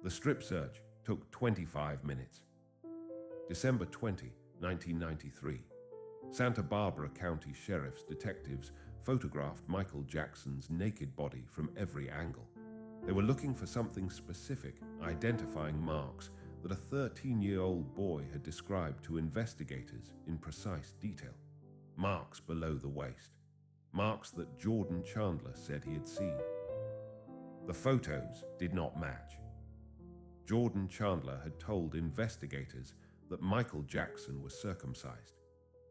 The strip search took 25 minutes. December 20, 1993. Santa Barbara County Sheriff's detectives photographed Michael Jackson's naked body from every angle. They were looking for something specific, identifying marks that a 13-year-old boy had described to investigators in precise detail. Marks below the waist. Marks that Jordan Chandler said he had seen. The photos did not match. Jordan Chandler had told investigators that Michael Jackson was circumcised.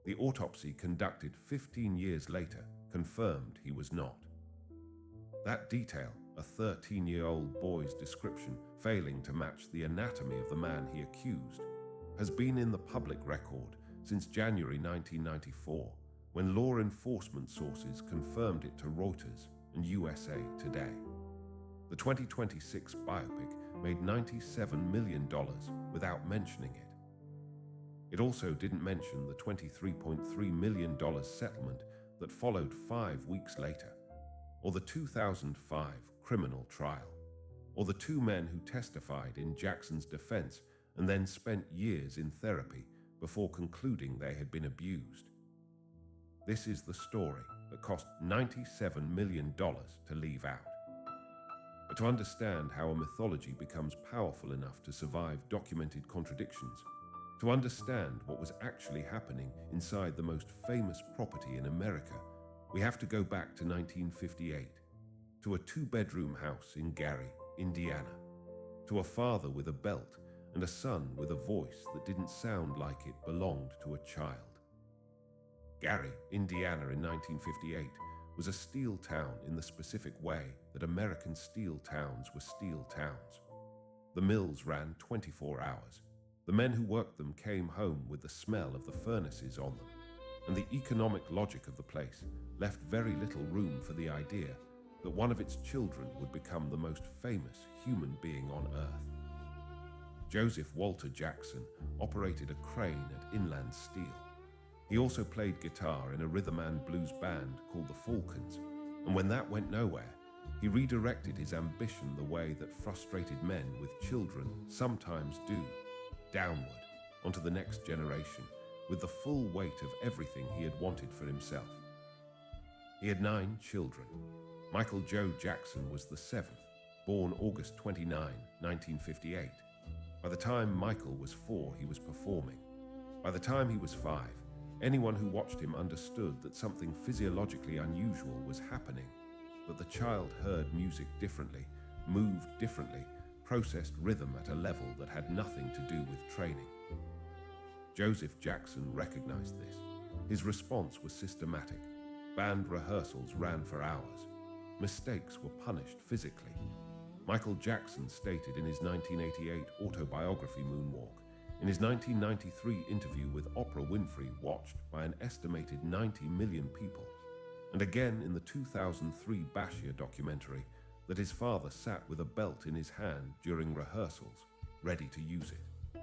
The autopsy conducted 15 years later confirmed he was not. That detail, a 13-year-old boy's description failing to match the anatomy of the man he accused, has been in the public record since January 1994, when law enforcement sources confirmed it to Reuters and USA Today. The 2026 biopic made $97 million without mentioning it. It also didn't mention the $23.3 million settlement that followed 5 weeks later, or the 2005 criminal trial, or the 2 men who testified in Jackson's defense and then spent years in therapy before concluding they had been abused. This is the story that cost $97 million to leave out. But to understand how a mythology becomes powerful enough to survive documented contradictions, to understand what was actually happening inside the most famous property in America, we have to go back to 1958, to a 2-bedroom house in Gary, Indiana, to a father with a belt and a son with a voice that didn't sound like it belonged to a child. Gary, Indiana in 1958 was a steel town in the specific way that American steel towns were steel towns. The mills ran 24 hours. The men who worked them came home with the smell of the furnaces on them, and the economic logic of the place left very little room for the idea that one of its children would become the most famous human being on Earth. Joseph Walter Jackson operated a crane at Inland Steel. He also played guitar in a rhythm and blues band called the Falcons, and when that went nowhere, he redirected his ambition the way that frustrated men with children sometimes do, downward, onto the next generation, with the full weight of everything he had wanted for himself. He had 9 children. Michael Joe Jackson was the 7th, born August 29, 1958. By the time Michael was 4, he was performing. By the time he was 5, anyone who watched him understood that something physiologically unusual was happening, that the child heard music differently, moved differently, processed rhythm at a level that had nothing to do with training. Joseph Jackson recognized this. His response was systematic. Band rehearsals ran for hours. Mistakes were punished physically. Michael Jackson stated in his 1988 autobiography Moonwalk, in his 1993 interview with Oprah Winfrey, watched by an estimated 90 million people, and again in the 2003 Bashir documentary, that his father sat with a belt in his hand during rehearsals, ready to use it.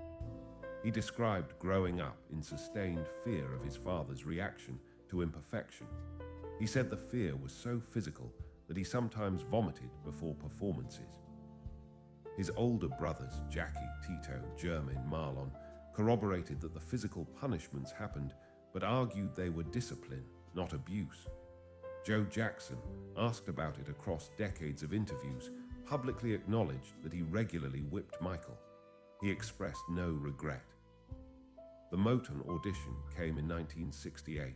He described growing up in sustained fear of his father's reaction to imperfection. He said the fear was so physical that he sometimes vomited before performances. His older brothers, Jackie, Tito, Jermaine, Marlon, corroborated that the physical punishments happened, but argued they were discipline, not abuse. Joe Jackson, asked about it across decades of interviews, publicly acknowledged that he regularly whipped Michael. He expressed no regret. The Motown audition came in 1968.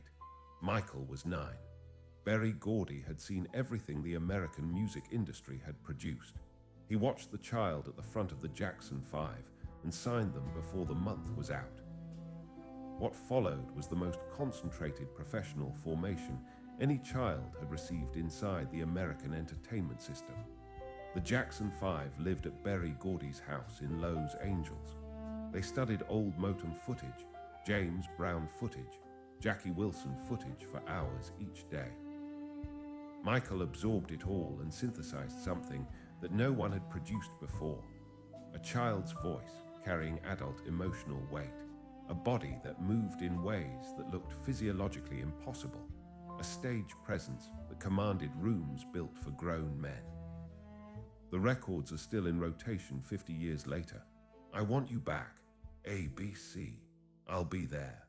Michael was 9. Berry Gordy had seen everything the American music industry had produced. He watched the child at the front of the Jackson 5 and signed them before the month was out. What followed was the most concentrated professional formation any child had received inside the American entertainment system. The Jackson 5 lived at Berry Gordy's house in Los Angeles. They studied old Motown footage, James Brown footage, Jackie Wilson footage for hours each day. Michael absorbed it all and synthesized something that no one had produced before. A child's voice carrying adult emotional weight, a body that moved in ways that looked physiologically impossible, a stage presence that commanded rooms built for grown men. The records are still in rotation 50 years later. I want you back. ABC. I'll be there.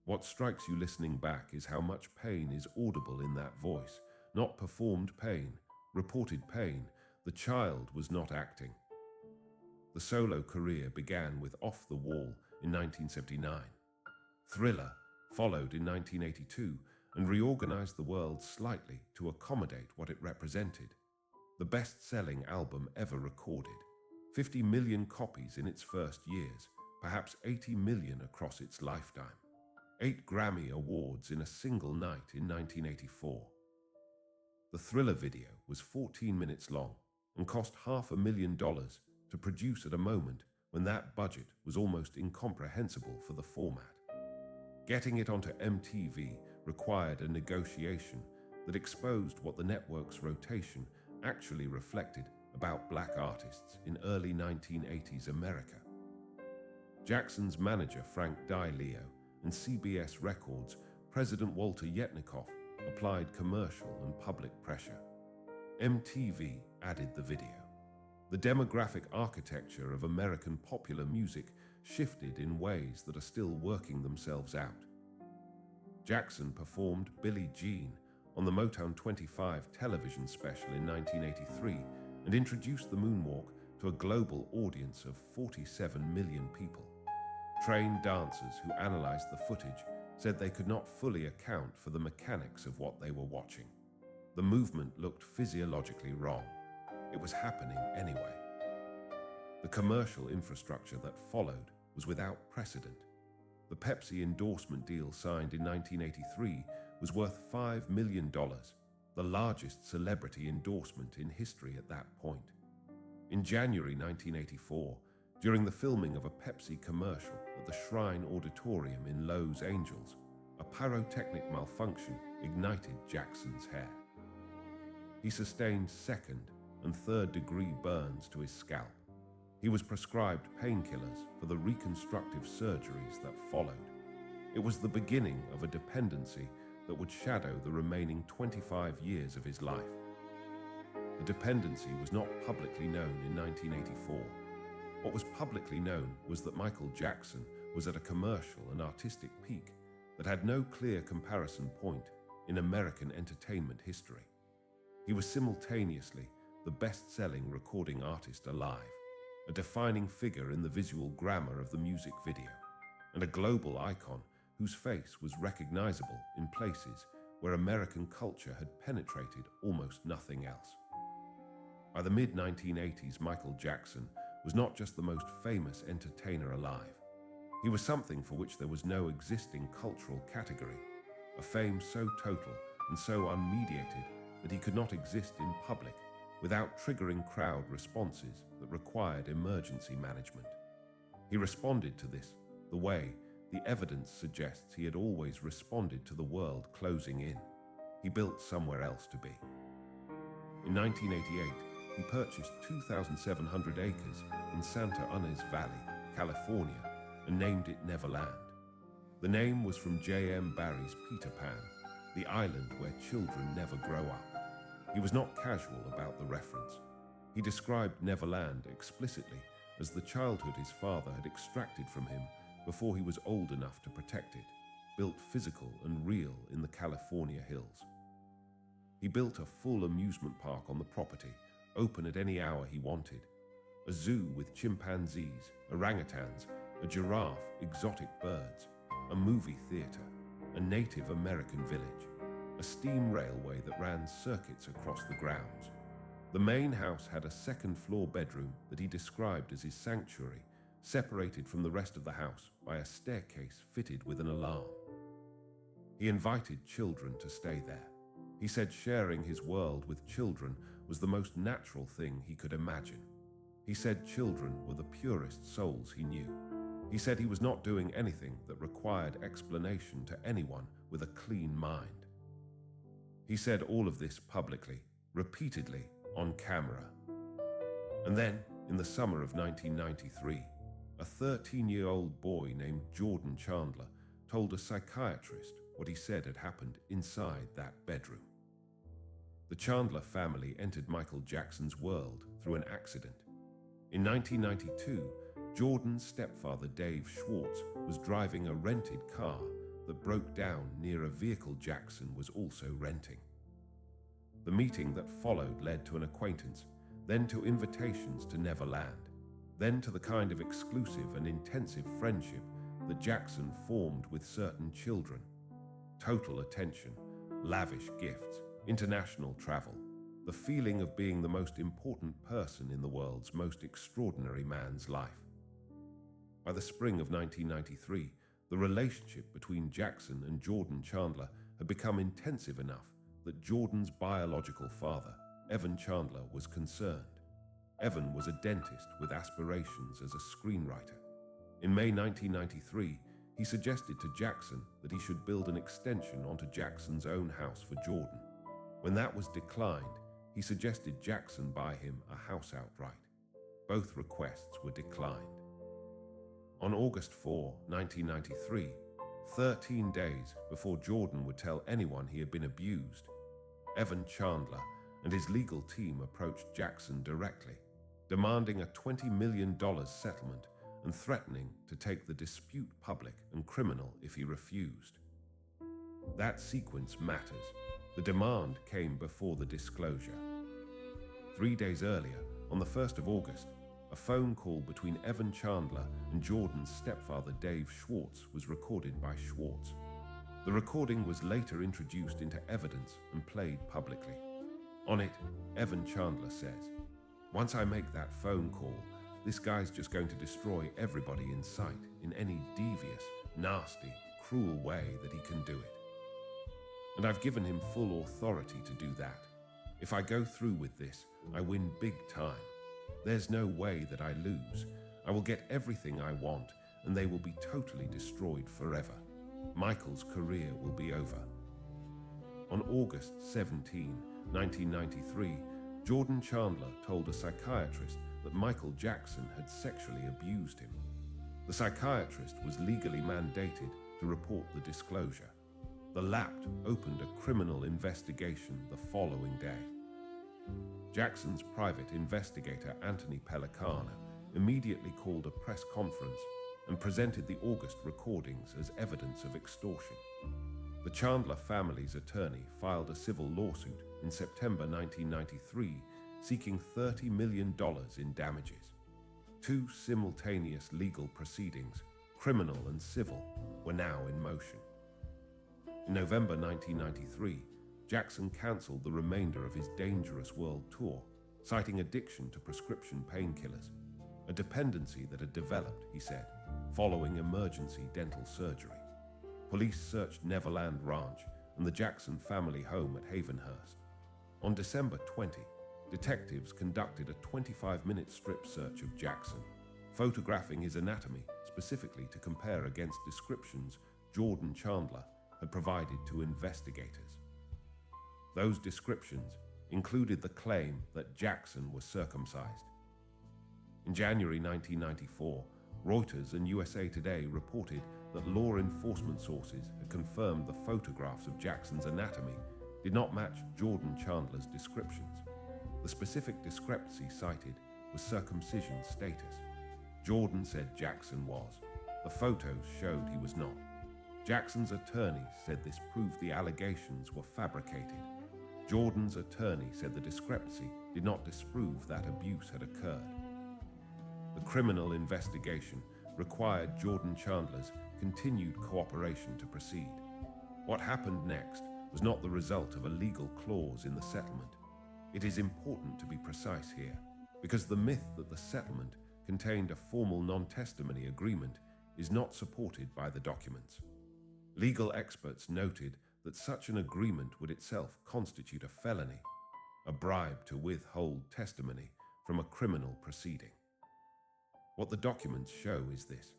What strikes you listening back is how much pain is audible in that voice. Not performed pain, reported pain. The child was not acting. The solo career began with Off the Wall in 1979. Thriller followed in 1982 and reorganized the world slightly to accommodate what it represented. The best-selling album ever recorded, 50 million copies in its first years, perhaps 80 million across its lifetime. 8 Grammy Awards in a single night in 1984. The Thriller video was 14 minutes long and cost $500,000 to produce at a moment when that budget was almost incomprehensible for the format. Getting it onto MTV required a negotiation that exposed what the network's rotation actually reflected about black artists in early 1980s America. Jackson's manager Frank DiLeo and CBS Records President Walter Yetnikoff applied commercial and public pressure. MTV added the video. The demographic architecture of American popular music shifted in ways that are still working themselves out. Jackson performed Billie Jean on the Motown 25 television special in 1983 and introduced the moonwalk to a global audience of 47 million people. Trained dancers who analyzed the footage said they could not fully account for the mechanics of what they were watching. The movement looked physiologically wrong. It was happening anyway. The commercial infrastructure that followed was without precedent. The Pepsi endorsement deal signed in 1983 was worth $5 million, the largest celebrity endorsement in history at that point. In January 1984, during the filming of a Pepsi commercial at the Shrine Auditorium in Los Angeles, a pyrotechnic malfunction ignited Jackson's hair. He sustained second and third-degree burns to his scalp. He was prescribed painkillers for the reconstructive surgeries that followed. It was the beginning of a dependency that would shadow the remaining 25 years of his life. The dependency was not publicly known in 1984. What was publicly known was that Michael Jackson was at a commercial and artistic peak that had no clear comparison point in American entertainment history. He was simultaneously the best-selling recording artist alive, a defining figure in the visual grammar of the music video, and a global icon whose face was recognizable in places where American culture had penetrated almost nothing else. By the mid-1980s, Michael Jackson was not just the most famous entertainer alive. He was something for which there was no existing cultural category, a fame so total and so unmediated that he could not exist in public without triggering crowd responses that required emergency management. He responded to this the way the evidence suggests he had always responded to the world closing in. He built somewhere else to be. In 1988, he purchased 2,700 acres in Santa Ynez Valley, California, and named it Neverland. The name was from J.M. Barrie's Peter Pan, the island where children never grow up. He was not casual about the reference. He described Neverland explicitly as the childhood his father had extracted from him before he was old enough to protect it, built physical and real in the California hills. He built a full amusement park on the property, open at any hour he wanted, a zoo with chimpanzees, orangutans, a giraffe, exotic birds, a movie theater, a Native American village, a steam railway that ran circuits across the grounds. The main house had a second-floor bedroom that he described as his sanctuary, separated from the rest of the house by a staircase fitted with an alarm. He invited children to stay there. He said sharing his world with children was the most natural thing he could imagine. He said children were the purest souls he knew. He said he was not doing anything that required explanation to anyone with a clean mind. He said all of this publicly, repeatedly, on camera. And then, in the summer of 1993, a 13-year-old boy named Jordan Chandler told a psychiatrist what he said had happened inside that bedroom. The Chandler family entered Michael Jackson's world through an accident. In 1992, Jordan's stepfather Dave Schwartz was driving a rented car that broke down near a vehicle Jackson was also renting. The meeting that followed led to an acquaintance, then to invitations to Neverland, then to the kind of exclusive and intensive friendship that Jackson formed with certain children. Total attention, lavish gifts, international travel, the feeling of being the most important person in the world's most extraordinary man's life. By the spring of 1993, the relationship between Jackson and Jordan Chandler had become intensive enough that Jordan's biological father, Evan Chandler, was concerned. Evan was a dentist with aspirations as a screenwriter. In May 1993, he suggested to Jackson that he should build an extension onto Jackson's own house for Jordan. When that was declined, he suggested Jackson buy him a house outright. Both requests were declined. On August 4, 1993, 13 days before Jordan would tell anyone he had been abused, Evan Chandler and his legal team approached Jackson directly, demanding a $20 million settlement and threatening to take the dispute public and criminal if he refused. That sequence matters. The demand came before the disclosure. 3 days earlier, on the 1st of August, a phone call between Evan Chandler and Jordan's stepfather Dave Schwartz was recorded by Schwartz. The recording was later introduced into evidence and played publicly. On it, Evan Chandler says, "Once I make that phone call, this guy's just going to destroy everybody in sight in any devious, nasty, cruel way that he can do it. And I've given him full authority to do that. If I go through with this, I win big time. There's no way that I lose. I will get everything I want, and they will be totally destroyed forever. Michael's career will be over." On August 17, 1993, Jordan Chandler told a psychiatrist that Michael Jackson had sexually abused him. The psychiatrist was legally mandated to report the disclosure. The Lapt opened a criminal investigation the following day. Jackson's private investigator, Anthony Pellicano, immediately called a press conference and presented the August recordings as evidence of extortion. The Chandler family's attorney filed a civil lawsuit in September 1993 seeking $30 million in damages. 2 simultaneous legal proceedings, criminal and civil, were now in motion. In November 1993, Jackson cancelled the remainder of his Dangerous World Tour, citing addiction to prescription painkillers, a dependency that had developed, he said, following emergency dental surgery. Police searched Neverland Ranch and the Jackson family home at Havenhurst. On December 20, detectives conducted a 25-minute strip search of Jackson, photographing his anatomy specifically to compare against descriptions Jordan Chandler had provided to investigators. Those descriptions included the claim that Jackson was circumcised. In January 1994, Reuters and USA Today reported that law enforcement sources had confirmed the photographs of Jackson's anatomy did not match Jordan Chandler's descriptions. The specific discrepancy cited was circumcision status. Jordan said Jackson was. The photos showed he was not. Jackson's attorney said this proved the allegations were fabricated. Jordan's attorney said the discrepancy did not disprove that abuse had occurred. The criminal investigation required Jordan Chandler's continued cooperation to proceed. What happened next was not the result of a legal clause in the settlement. It is important to be precise here, because the myth that the settlement contained a formal non-testimony agreement is not supported by the documents. Legal experts noted that such an agreement would itself constitute a felony, a bribe to withhold testimony from a criminal proceeding. What the documents show is this.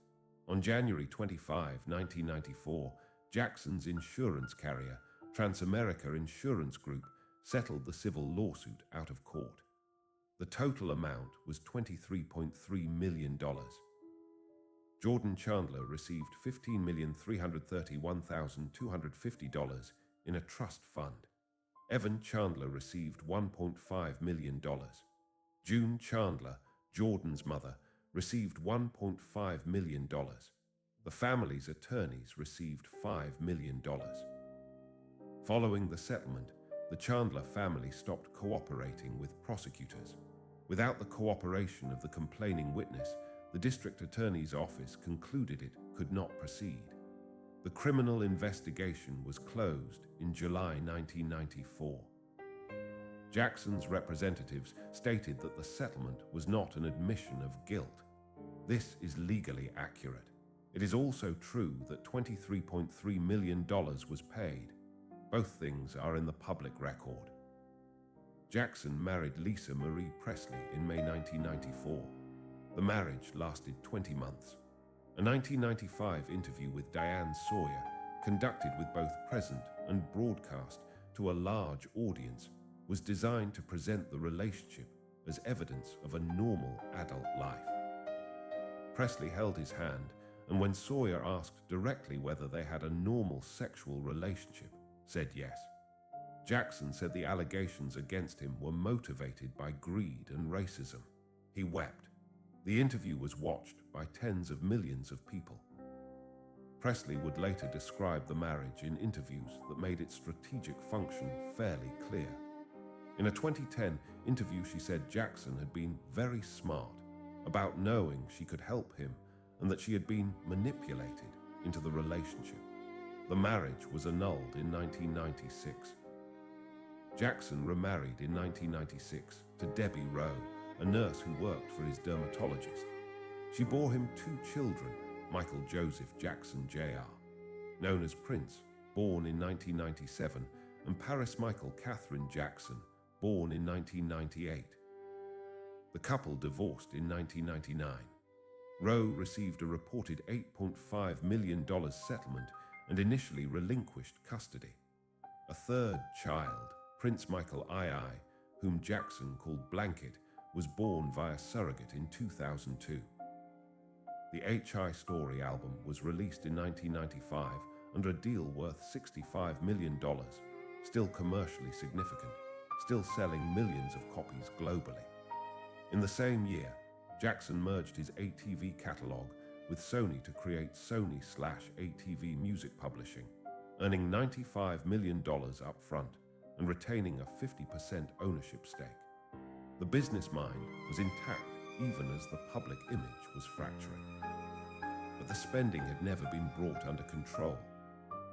On January 25, 1994, Jackson's insurance carrier, Transamerica Insurance Group, settled the civil lawsuit out of court. The total amount was $23.3 million. Jordan Chandler received $15,331,250 in a trust fund. Evan Chandler received $1.5 million. June Chandler, Jordan's mother, received $1.5 million. The family's attorneys received $5 million. Following the settlement, the Chandler family stopped cooperating with prosecutors. Without the cooperation of the complaining witness, the district attorney's office concluded it could not proceed. The criminal investigation was closed in July 1994. Jackson's representatives stated that the settlement was not an admission of guilt. This is legally accurate. It is also true that $23.3 million was paid. Both things are in the public record. Jackson married Lisa Marie Presley in May 1994. The marriage lasted 20 months. A 1995 interview with Diane Sawyer, conducted with both present and broadcast to a large audience, was designed to present the relationship as evidence of a normal adult life. Presley held his hand, and when Sawyer asked directly whether they had a normal sexual relationship, said yes. Jackson said the allegations against him were motivated by greed and racism. He wept. The interview was watched by tens of millions of people. Presley would later describe the marriage in interviews that made its strategic function fairly clear. In a 2010 interview, she said Jackson had been very smart about knowing she could help him and that she had been manipulated into the relationship. The marriage was annulled in 1996. Jackson remarried in 1996 to Debbie Rowe, a nurse who worked for his dermatologist. She bore him 2 children, Michael Joseph Jackson Jr., known as Prince, born in 1997, and Paris Michael Catherine Jackson, born in 1998. The couple divorced in 1999. Rowe received a reported $8.5 million settlement and initially relinquished custody. A third child, Prince Michael II, whom Jackson called Blanket, was born via surrogate in 2002. The H.I. Story album was released in 1995 under a deal worth $65 million, still commercially significant, still selling millions of copies globally. In the same year, Jackson merged his ATV catalog with Sony to create Sony/ATV Music Publishing, earning $95 million up front and retaining a 50% ownership stake. The business mind was intact even as the public image was fracturing. But the spending had never been brought under control.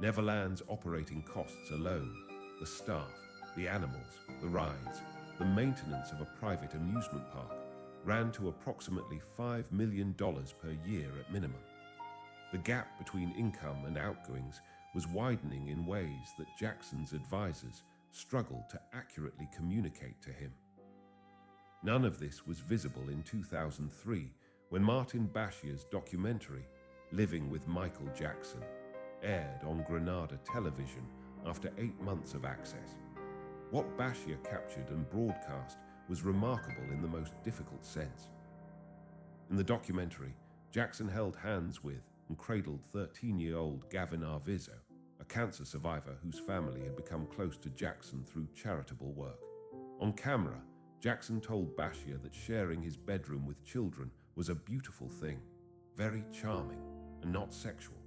Neverland's operating costs alone, the staff, the animals, the rides, the maintenance of a private amusement park, ran to approximately $5 million per year at minimum. The gap between income and outgoings was widening in ways that Jackson's advisors struggled to accurately communicate to him. None of this was visible in 2003 when Martin Bashia's documentary, Living with Michael Jackson, aired on Granada television after 8 months of access. What Bashia captured and broadcast was remarkable in the most difficult sense. In the documentary, Jackson held hands with and cradled 13-year-old Gavin Arvizo, a cancer survivor whose family had become close to Jackson through charitable work. On camera, Jackson told Bashia that sharing his bedroom with children was a beautiful thing, very charming, and not sexual.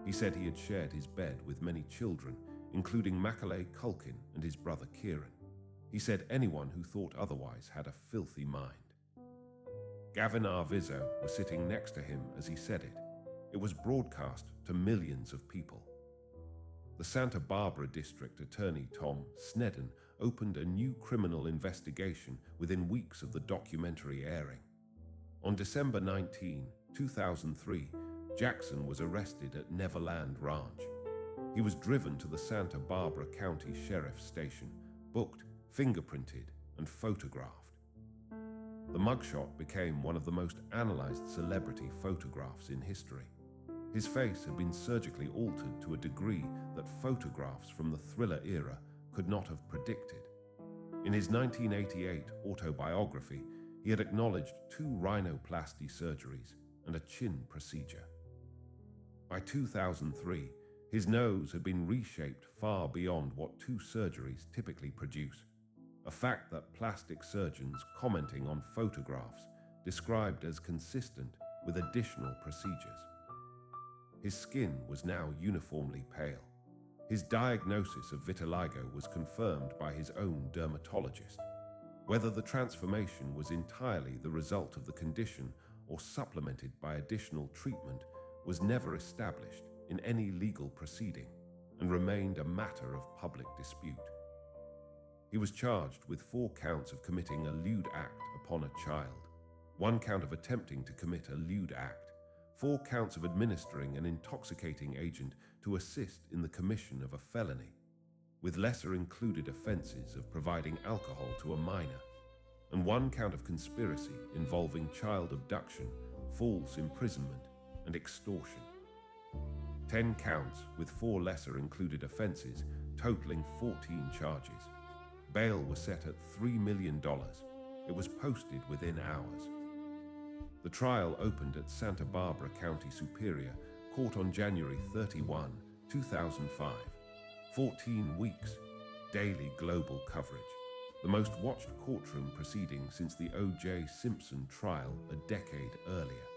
He said he had shared his bed with many children, including Macaulay Culkin and his brother Kieran. He said anyone who thought otherwise had a filthy mind. Gavin Arvizo was sitting next to him as he said it. It was broadcast to millions of people. The Santa Barbara District Attorney Tom Sneddon opened a new criminal investigation within weeks of the documentary airing. On December 19, 2003, Jackson was arrested at Neverland Ranch. He was driven to the Santa Barbara County Sheriff's Station, booked, fingerprinted, and photographed. The mugshot became one of the most analyzed celebrity photographs in history. His face had been surgically altered to a degree that photographs from the Thriller era could not have predicted. In his 1988 autobiography, he had acknowledged 2 rhinoplasty surgeries and a chin procedure. By 2003, His nose had been reshaped far beyond what two surgeries typically produce, a fact that plastic surgeons commenting on photographs described as consistent with additional procedures. His skin was now uniformly pale. His diagnosis of vitiligo was confirmed by his own dermatologist. Whether the transformation was entirely the result of the condition or supplemented by additional treatment was never established in any legal proceeding and remained a matter of public dispute. He was charged with 4 counts of committing a lewd act upon a child, 1 count of attempting to commit a lewd act, 4 counts of administering an intoxicating agent to assist in the commission of a felony, with lesser included offenses of providing alcohol to a minor, and 1 count of conspiracy involving child abduction, false imprisonment, and extortion. 10 counts with 4 lesser included offenses, totaling 14 charges. Bail was set at $3 million. It was posted within hours. The trial opened at Santa Barbara County Superior Court on January 31, 2005. 14 weeks, daily global coverage. The most watched courtroom proceeding since the O.J. Simpson trial a decade earlier.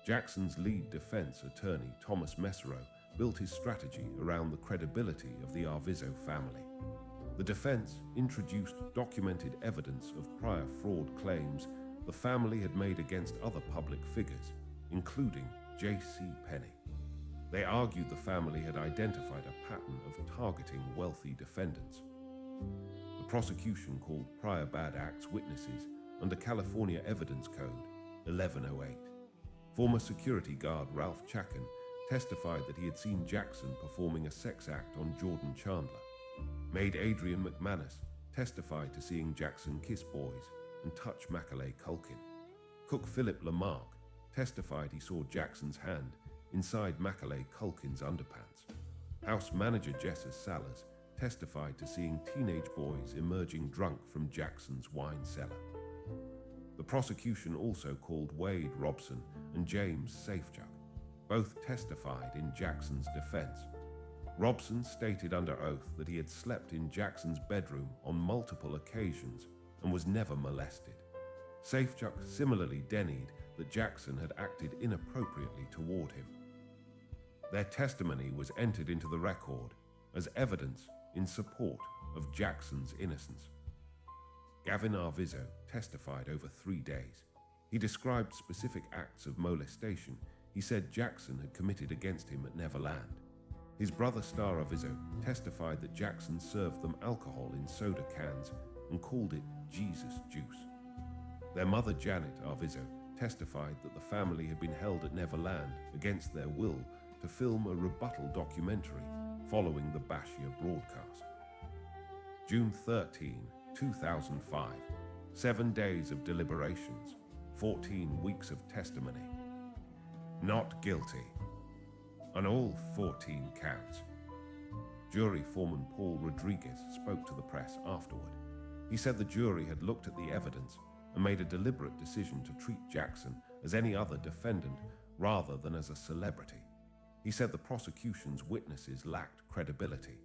Jackson's lead defense attorney, Thomas Mesereau, built his strategy around the credibility of the Arvizo family. The defense introduced documented evidence of prior fraud claims the family had made against other public figures, including J.C. Penney. They argued the family had identified a pattern of targeting wealthy defendants. The prosecution called prior bad acts witnesses under California Evidence Code 1108. Former security guard Ralph Chacken testified that he had seen Jackson performing a sex act on Jordan Chandler. Maid Adrian McManus testified to seeing Jackson kiss boys and touch Macaulay Culkin. Cook Philip Lamarck testified he saw Jackson's hand inside Macaulay Culkin's underpants. House manager Jessa Salas testified to seeing teenage boys emerging drunk from Jackson's wine cellar. The prosecution also called Wade Robson and James Safechuck. Both testified in Jackson's defense. Robson stated under oath that he had slept in Jackson's bedroom on multiple occasions and was never molested. Safechuck similarly denied that Jackson had acted inappropriately toward him. Their testimony was entered into the record as evidence in support of Jackson's innocence. Gavin Arvizo testified over 3 days. He described specific acts of molestation he said Jackson had committed against him at Neverland. His brother Star Arvizo testified that Jackson served them alcohol in soda cans and called it Jesus juice. Their mother Janet Arvizo testified that the family had been held at Neverland against their will to film a rebuttal documentary following the Bashir broadcast. June 13, 2005. 7 days of deliberations, 14 weeks of testimony. Not guilty on all 14 counts. Jury foreman Paul Rodriguez spoke to the press afterward. He said the jury had looked at the evidence and made a deliberate decision to treat Jackson as any other defendant rather than as a celebrity. He said the prosecution's witnesses lacked credibility.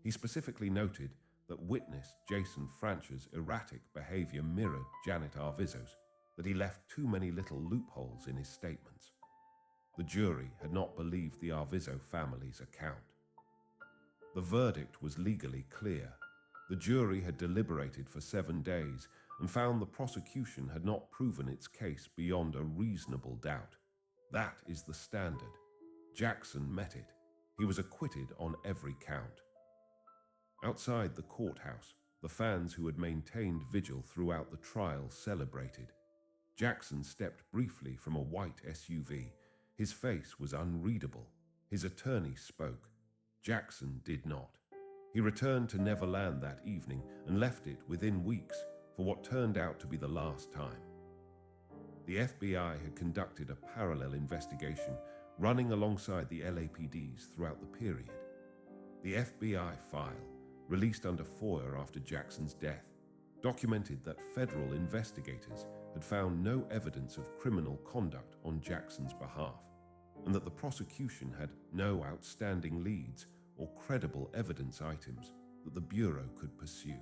He specifically noted that witness Jason Franch's erratic behavior mirrored Janet Arvizo's, that he left too many little loopholes in his statements. The jury had not believed the Arvizo family's account. The verdict was legally clear. The jury had deliberated for 7 days and found the prosecution had not proven its case beyond a reasonable doubt. That is the standard. Jackson met it. He was acquitted on every count. Outside the courthouse, the fans who had maintained vigil throughout the trial celebrated. Jackson stepped briefly from a white SUV. His face was unreadable. His attorney spoke. Jackson did not. He returned to Neverland that evening and left it within weeks for what turned out to be the last time. The FBI had conducted a parallel investigation running alongside the LAPD's throughout the period. The FBI file, released under FOIA after Jackson's death, documented that federal investigators had found no evidence of criminal conduct on Jackson's behalf, and that the prosecution had no outstanding leads or credible evidence items that the Bureau could pursue.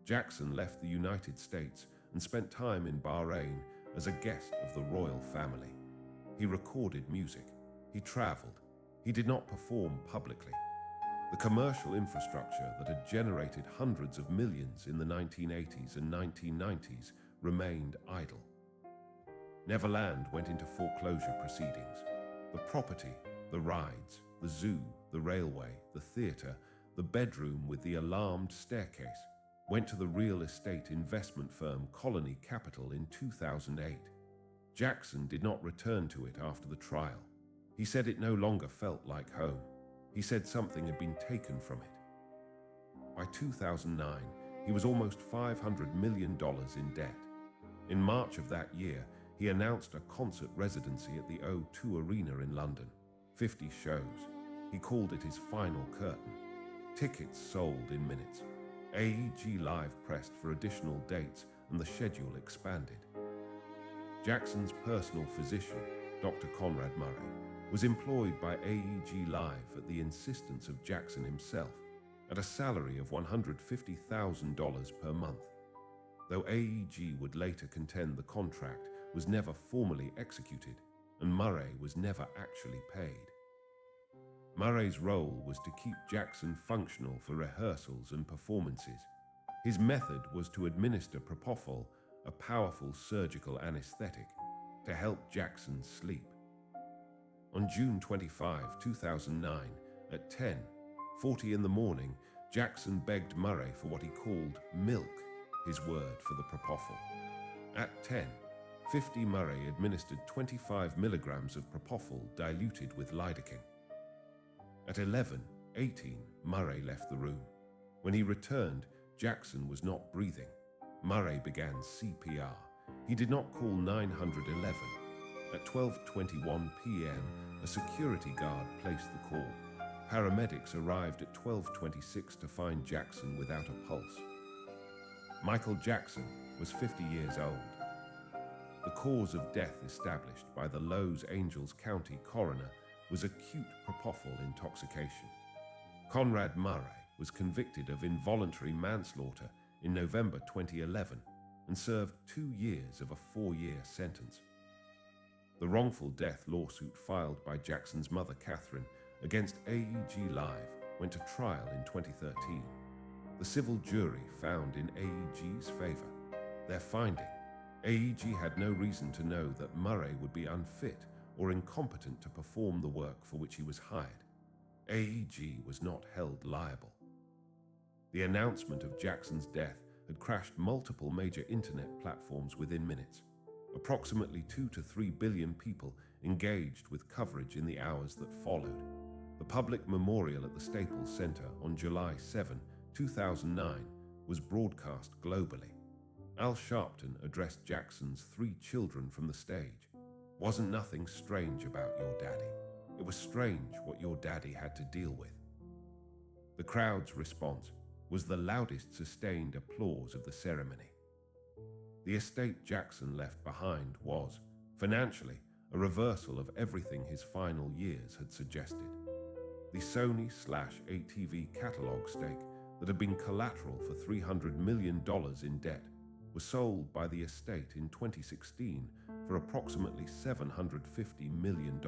Jackson left the United States and spent time in Bahrain as a guest of the royal family. He recorded music. He traveled. He did not perform publicly. The commercial infrastructure that had generated hundreds of millions in the 1980s and 1990s remained idle. Neverland went into foreclosure proceedings. The property, the rides, the zoo, the railway, the theatre, the bedroom with the alarmed staircase went to the real estate investment firm Colony Capital in 2008. Jackson did not return to it after the trial. He said it no longer felt like home. He said something had been taken from it. By 2009, he was almost $500 million in debt. In March of that year, he announced a concert residency at the O2 Arena in London. 50 shows. He called it his final curtain. Tickets sold in minutes. AEG Live pressed for additional dates and the schedule expanded. Jackson's personal physician, Dr. Conrad Murray, was employed by AEG Live at the insistence of Jackson himself at a salary of $150,000 per month. Though AEG would later contend the contract was never formally executed and Murray was never actually paid. Murray's role was to keep Jackson functional for rehearsals and performances. His method was to administer propofol, a powerful surgical anesthetic, to help Jackson sleep. On June 25, 2009, at 10:40 in the morning, Jackson begged Murray for what he called milk, his word for the propofol. At 10:50, Murray administered 25 milligrams of propofol diluted with lidocaine. At 11:18, Murray left the room. When he returned, Jackson was not breathing. Murray began CPR. He did not call 911. At 12:21 p.m., a security guard placed the call. Paramedics arrived at 12:26 to find Jackson without a pulse. Michael Jackson was 50 years old. The cause of death established by the Los Angeles County coroner was acute propofol intoxication. Conrad Murray was convicted of involuntary manslaughter in November 2011 and served 2 years of a 4-year sentence. The wrongful death lawsuit filed by Jackson's mother, Catherine, against AEG Live went to trial in 2013. The civil jury found in AEG's favor. Their finding: AEG had no reason to know that Murray would be unfit or incompetent to perform the work for which he was hired. AEG was not held liable. The announcement of Jackson's death had crashed multiple major internet platforms within minutes. Approximately 2 to 3 billion people engaged with coverage in the hours that followed. The public memorial at the Staples Center on July 7, 2009 was broadcast globally. Al Sharpton addressed Jackson's 3 children from the stage. Wasn't nothing strange about your daddy. It was strange what your daddy had to deal with. The crowd's response was the loudest sustained applause of the ceremony. The estate Jackson left behind was, financially, a reversal of everything his final years had suggested. The Sony/ATV catalog stake that had been collateral for $300 million in debt was sold by the estate in 2016 for approximately $750 million.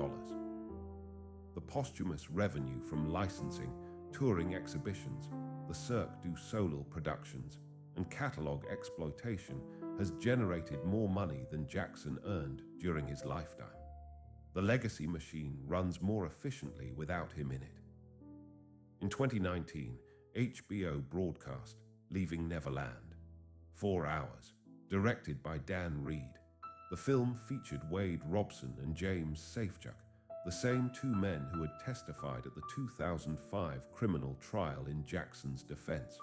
The posthumous revenue from licensing, touring exhibitions, the Cirque du Soleil productions, and catalog exploitation has generated more money than Jackson earned during his lifetime. The legacy machine runs more efficiently without him in it. In 2019, HBO broadcast Leaving Neverland. 4 hours, directed by Dan Reed. The film featured Wade Robson and James Safechuck, the same 2 men who had testified at the 2005 criminal trial in Jackson's defense.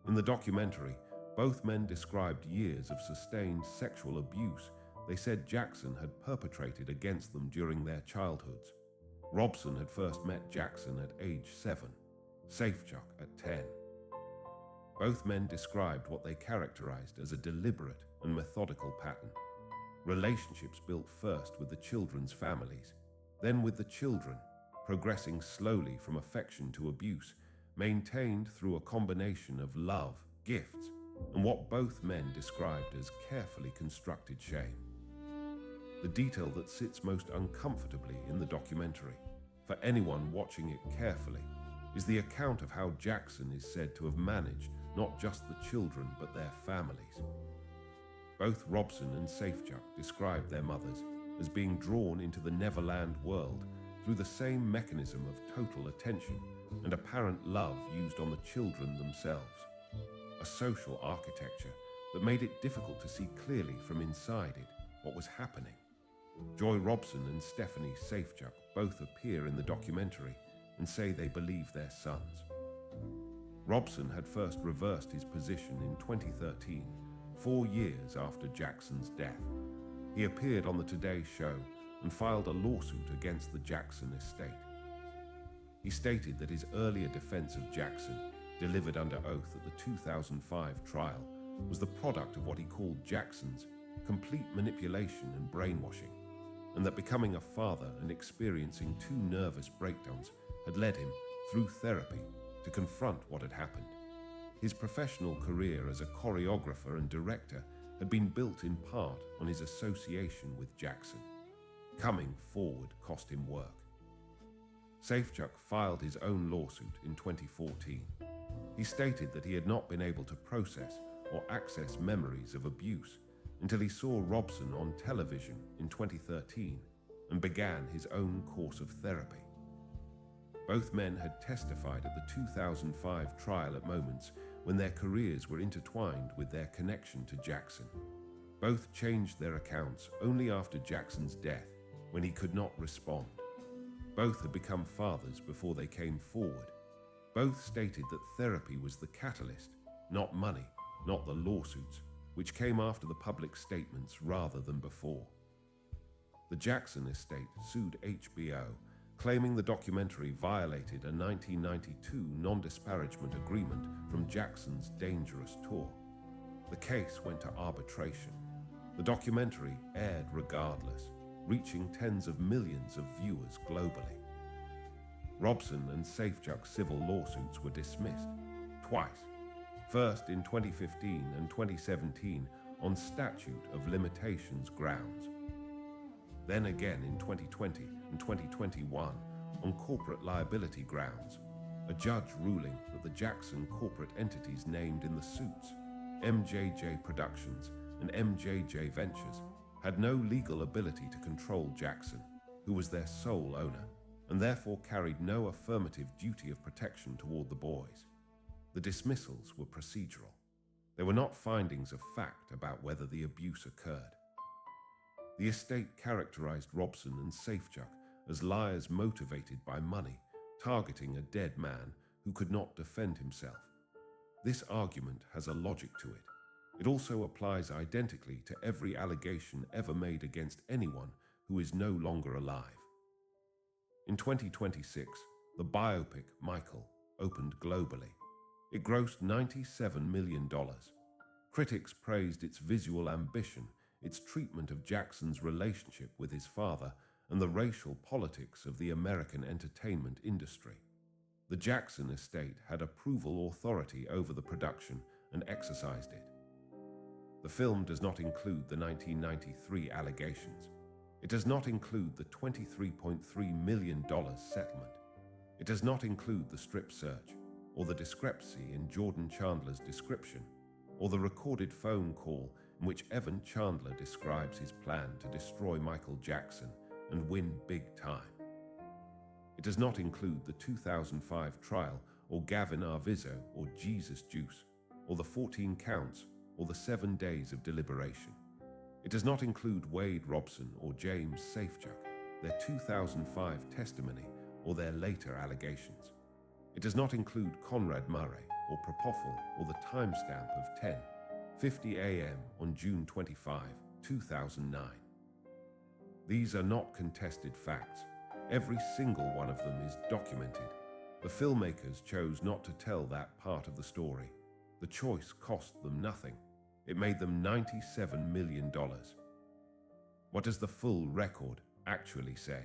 In the documentary, both men described years of sustained sexual abuse they said Jackson had perpetrated against them during their childhoods. Robson had first met Jackson at age 7, Safechuck at 10. Both men described what they characterized as a deliberate and methodical pattern. Relationships built first with the children's families, then with the children, progressing slowly from affection to abuse, maintained through a combination of love, gifts, and what both men described as carefully constructed shame. The detail that sits most uncomfortably in the documentary, for anyone watching it carefully, is the account of how Jackson is said to have managed not just the children but their families. Both Robson and Safechuck described their mothers as being drawn into the Neverland world through the same mechanism of total attention and apparent love used on the children themselves, a social architecture that made it difficult to see clearly from inside it what was happening. Joy Robson and Stephanie Safechuck both appear in the documentary and say they believe their sons. Robson had first reversed his position in 2013, 4 years after Jackson's death. He appeared on the Today Show and filed a lawsuit against the Jackson estate. He stated that his earlier defense of Jackson, delivered under oath at the 2005 trial, was the product of what he called Jackson's complete manipulation and brainwashing, and that becoming a father and experiencing 2 nervous breakdowns had led him, through therapy, to confront what had happened. His professional career as a choreographer and director had been built in part on his association with Jackson. Coming forward cost him work. Safechuck filed his own lawsuit in 2014. He stated that he had not been able to process or access memories of abuse until he saw Robson on television in 2013 and began his own course of therapy. Both men had testified at the 2005 trial at moments when their careers were intertwined with their connection to Jackson. Both changed their accounts only after Jackson's death, when he could not respond. Both had become fathers before they came forward. Both stated that therapy was the catalyst, not money, not the lawsuits, which came after the public statements rather than before. The Jackson estate sued HBO, claiming the documentary violated a 1992 non-disparagement agreement from Jackson's Dangerous tour. The case went to arbitration. The documentary aired regardless, reaching tens of millions of viewers globally. Robson and Safechuck's civil lawsuits were dismissed twice, first in 2015 and 2017 on statute of limitations grounds, then again in 2020 and 2021 on corporate liability grounds, a judge ruling that the Jackson corporate entities named in the suits, MJJ Productions and MJJ Ventures, had no legal ability to control Jackson, who was their sole owner, and therefore carried no affirmative duty of protection toward the boys. The dismissals were procedural. They were not findings of fact about whether the abuse occurred. The estate characterized Robson and Safechuck as liars motivated by money, targeting a dead man who could not defend himself. This argument has a logic to it. It also applies identically to every allegation ever made against anyone who is no longer alive. In 2026, the biopic Michael opened globally. It grossed $97 million. Critics praised its visual ambition, its treatment of Jackson's relationship with his father, and the racial politics of the American entertainment industry. The Jackson estate had approval authority over the production and exercised it. The film does not include the 1993 allegations. It does not include the $23.3 million settlement. It does not include the strip search, or the discrepancy in Jordan Chandler's description, or the recorded phone call in which Evan Chandler describes his plan to destroy Michael Jackson and win big time. It does not include the 2005 trial, or Gavin Arvizo, or Jesus Juice, or the 14 counts, or the 7 days of deliberation. It does not include Wade Robson or James Safechuck, their 2005 testimony, or their later allegations. It does not include Conrad Murray or Propoffel or the timestamp of 10:50 a.m. on June 25, 2009. These are not contested facts. Every single one of them is documented. The filmmakers chose not to tell that part of the story. The choice cost them nothing. It made them $97 million. What does the full record actually say?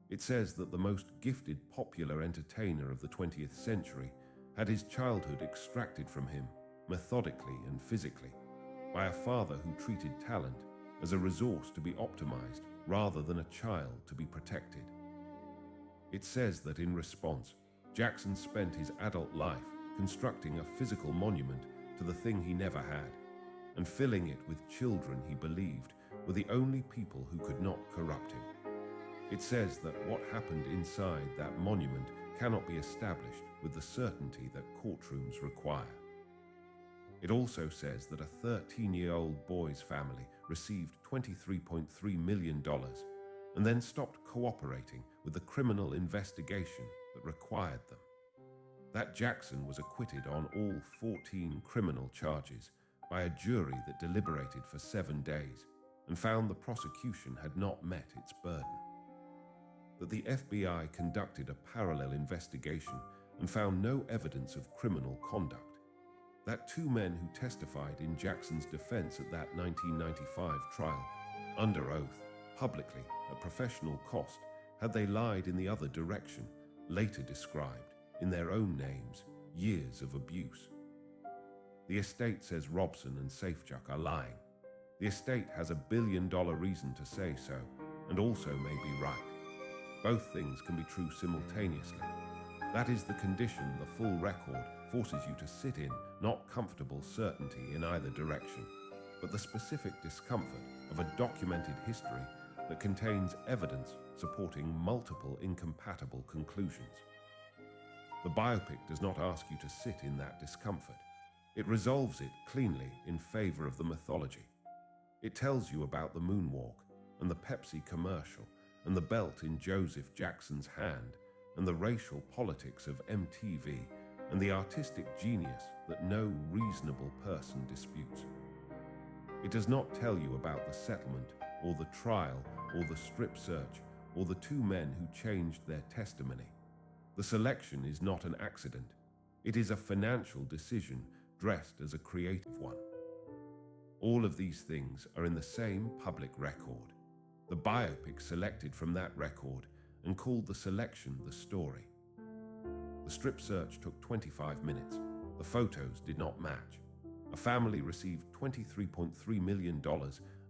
It says that the most gifted popular entertainer of the 20th century had his childhood extracted from him, methodically and physically, by a father who treated talent as a resource to be optimized rather than a child to be protected. It says that in response, Jackson spent his adult life constructing a physical monument to the thing he never had, and filling it with children he believed were the only people who could not corrupt him. It says that what happened inside that monument cannot be established with the certainty that courtrooms require. It also says that a 13-year-old boy's family received $23.3 million and then stopped cooperating with the criminal investigation that required them. That Jackson was acquitted on all 14 criminal charges by a jury that deliberated for 7 days and found the prosecution had not met its burden. That the FBI conducted a parallel investigation and found no evidence of criminal conduct. That 2 men who testified in Jackson's defense at that 1995 trial, under oath, publicly, at professional cost, had they lied in the other direction, later described, in their own names, years of abuse. The estate says Robson and Safechuck are lying. The estate has $1 billion reason to say so, and also may be right. Both things can be true simultaneously. That is the condition the full record forces you to sit in, not comfortable certainty in either direction, but the specific discomfort of a documented history that contains evidence supporting multiple incompatible conclusions. The biopic does not ask you to sit in that discomfort. It resolves it cleanly in favor of the mythology. It tells you about the moonwalk and the Pepsi commercial and the belt in Joseph Jackson's hand and the racial politics of MTV and the artistic genius that no reasonable person disputes. It does not tell you about the settlement or the trial or the strip search or the 2 men who changed their testimony. The selection is not an accident. It is a financial decision dressed as a creative one. All of these things are in the same public record. The biopic selected from that record and called the selection the story. The strip search took 25 minutes. The photos did not match. A family received $23.3 million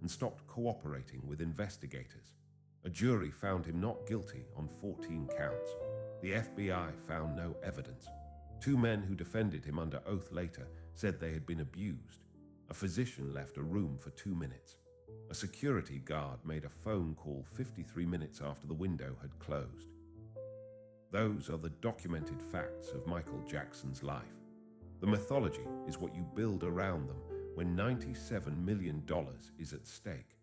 and stopped cooperating with investigators. A jury found him not guilty on 14 counts. The FBI found no evidence. 2 men who defended him under oath later said they had been abused. A physician left a room for 2 minutes. A security guard made a phone call 53 minutes after the window had closed. Those are the documented facts of Michael Jackson's life. The mythology is what you build around them when $97 million is at stake.